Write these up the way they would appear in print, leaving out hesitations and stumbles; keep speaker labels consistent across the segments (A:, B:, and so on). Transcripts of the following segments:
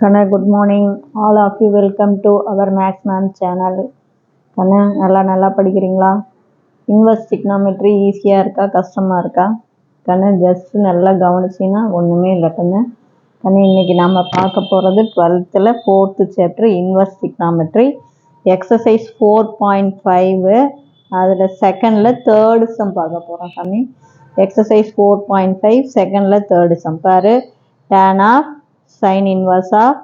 A: Kana, good morning. All of you welcome to our Max Ma'am channel. Kana, நல்லா படிக்கிறீங்களா? Inverse trigonometry ஈஸியாக இருக்கா கஷ்டமாக இருக்கா? கண்ணு ஜஸ்ட் நல்லா கவனிச்சின்னா ஒன்றுமே இல்லை கண்ணு. கண்ணு இன்னைக்கு நம்ம பார்க்க போகிறது 12th 4th chapter inverse trigonometry exercise 4.5 அதில் செகண்டில் தேர்டு சம் பார்க்க போகிறோம் கண்ணு. எக்ஸசைஸ் 4.5 செகண்டில் தேர்டு சம் பாரு. tan of sin inverse of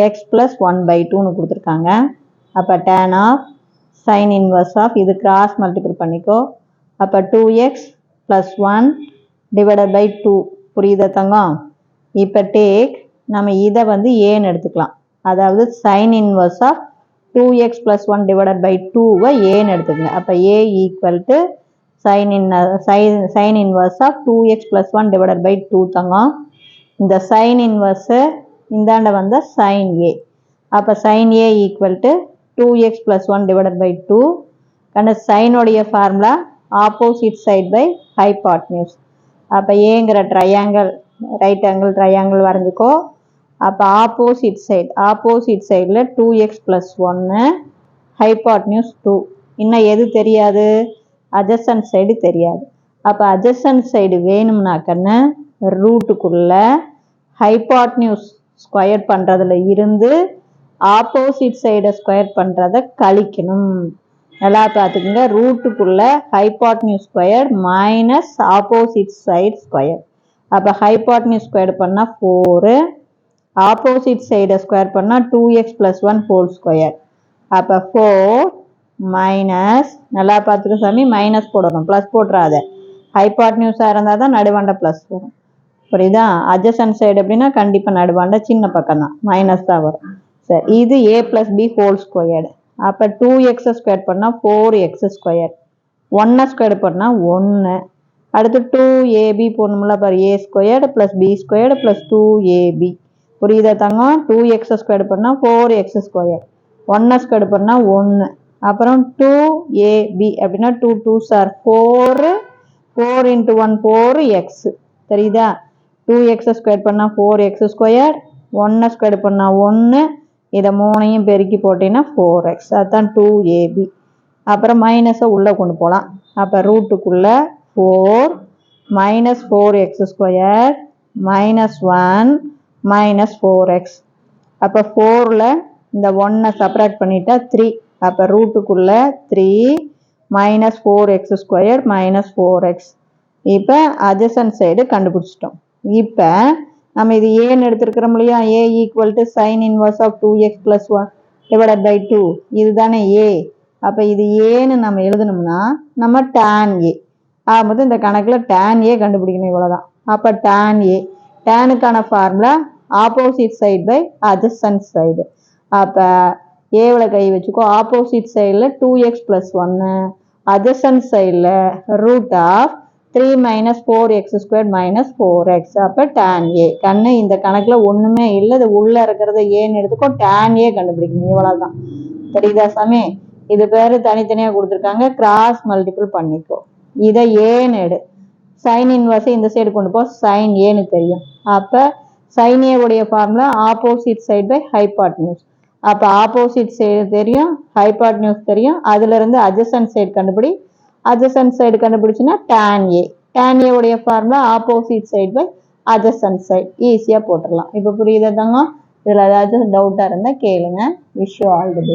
A: x plus 1/2ன்னு கொடுத்துருக்காங்க. அப்போ tan of sin inverse of இது கிராஸ் மல்டிபிள் பண்ணிக்கோ. அப்போ 2x plus 1 divided by 2 புரியுதா தங்கம்? இப்போ டேக் நம்ம இதை வந்து ஏன்னு எடுத்துக்கலாம். அதாவது sin inverse of 2x plus 1 divided by 2வை ஏன்னு எடுத்துக்கங்க. அப்போ a equal to sin inverse of 2x plus 1 divided by 2 தங்கம். இந்த sin inverse இந்தாண்ட வந்த sin a. அப்போ sin a equal to 2x plus 1 divided by 2. கண்ட sin உடைய formula opposite side by hypotenuse. அப்போ ஏங்கிற ட்ரையாங்கிள் ரைட் ஆங்கிள் ட்ரையாங்கிள் வரைஞ்சிக்கோ. அப்போ ஆப்போசிட் சைடில் 2x plus 1 ஹைபாட்னியூஸ் 2. இன்னும் எது தெரியாது? அட்ஜசன்ட் சைடு தெரியாது. அப்போ அட்ஜசன்ட் சைடு வேணும்னா கண்ணு ரூட்டுக்குள்ள ஹைபாட்னியூஸ் ஸ்கொயர் பண்ணுறதுல இருந்து ஆப்போசிட் சைடை ஸ்கொயர் பண்ணுறதை கழிக்கணும். நல்லா பார்த்துக்குங்க. ரூட்டுக்குள்ள hypotenuse square minus opposite side square. அப்போ ஹைபாட்னியூஸ் ஸ்கொயர் பண்ணால் 4, ஆப்போசிட் சைடை ஸ்கொயர் பண்ணால் 2x plus 1 ஹோல் ஸ்கொயர். அப்போ 4 மைனஸ் நல்லா பார்த்துக்க சாமி, மைனஸ் போடணும், ப்ளஸ் போட்டுறாத. ஹைபாட்னியூஸாக இருந்தால் தான் நடுவாண்ட ப்ளஸ் வரும். புரியுதா? அட்ஜசன்ட் சைடு எப்படின்னா கண்டிப்பாக நடுவாண்ட சின்ன பக்கம் தான், மைனஸ் தான் வரும். சரி, இது a plus b whole squared. அப்போ 2x ஸ்கொயர் பண்ணால் 4x ஸ்கொயர், 1 ஸ்கொயர் பண்ணால் 1. அடுத்து 2ab போடணும்ல பாரு, a squared plus b squared plus 2ab. புரியுதா தங்கம்? 2x ஸ்கொயர் பண்ணால் 4x ஸ்கொயர், 1 ஸ்கொயர் பண்ணால் 1. அப்புறம் 2ab அப்படின்னா 2 2s are 4, 4 into 1 4x. தெரியுதா? 2x ஸ்கொயர் பண்ணால் 4x ஸ்கொயர், 1 ஸ்கொயர் பண்ணால் 1, இதை மூணையும் பெருக்கி போட்டீங்கன்னா 4x. அதுதான் 2ab. அப்புறம் மைனஸை உள்ளே கொண்டு போகலாம். அப்போ ரூட்டுக்குள்ளே 4 minus 4x square minus 1 minus 4x. அப்போ 4ல் இந்த 1 செப்பரேட் பண்ணிட்டா 3. அப்போ ரூட்டுக்குள்ளே 3 minus 4x square minus 4x. இப்போ அட்ஜசன்ட் சைடு கண்டுபிடிச்சிட்டோம். இப்போ நம்ம இது ஏன்னு எடுத்துருக்கிறோம் இல்லையா? a equal to sine inverse of 2x plus 1 divided by 2 இதுதானே a. அப்போ இது ஏன்னு நம்ம எழுதணும்னா நம்ம tan a ஆகும்போது இந்த கணக்கில் tan a கண்டுபிடிக்கணும், இவ்வளோதான். அப்போ tan a, டேனுக்கான formula opposite side by adjacent side. அப்போ ஏவில் கை வச்சுக்கோ. ஆப்போசிட் சைடில் 2x plus 1, அட்ஜசன்ட் சைடில் root of 3 minus 4x squared minus 4x. அப்போ tan a. கண்ணு இந்த கணக்கில் ஒன்றுமே இல்லை, இது உள்ளே இருக்கிறத ஏன்னு எடுத்துக்கோ. tan a கண்டுபிடிக்கணும், இவ்வளோதான். தெரியுதா சாமி? இது பேர் தனித்தனியாக கொடுத்துருக்காங்க, கிராஸ் மல்டிபிள் பண்ணிக்கோ. இதை ஏன்னு எடு. சைன் இன்வர்ஸை இந்த சைடு கொண்டு போ, சைன் ஏன்னு தெரியும். அப்போ சைன் ஏ உடைய formula opposite side by hypotenuse. அப்போ ஆப்போசிட் சைடு தெரியும், ஹைபாட்னியூஸ் தெரியும், அதுலேருந்து அட்ஜசன்ட் சைடு கண்டுபிடி. அட்ஜசன்ட் சைடு கண்டுபிடிச்சுன்னா tan a. tan a உடைய formula opposite side by adjacent side. ஈஸியாக போட்டுடலாம். இப்போ புரியுதா தங்கம்? இதில் ஏதாச்சும் டவுட்டாக இருந்தால் கேளுங்க. Wish you all the best.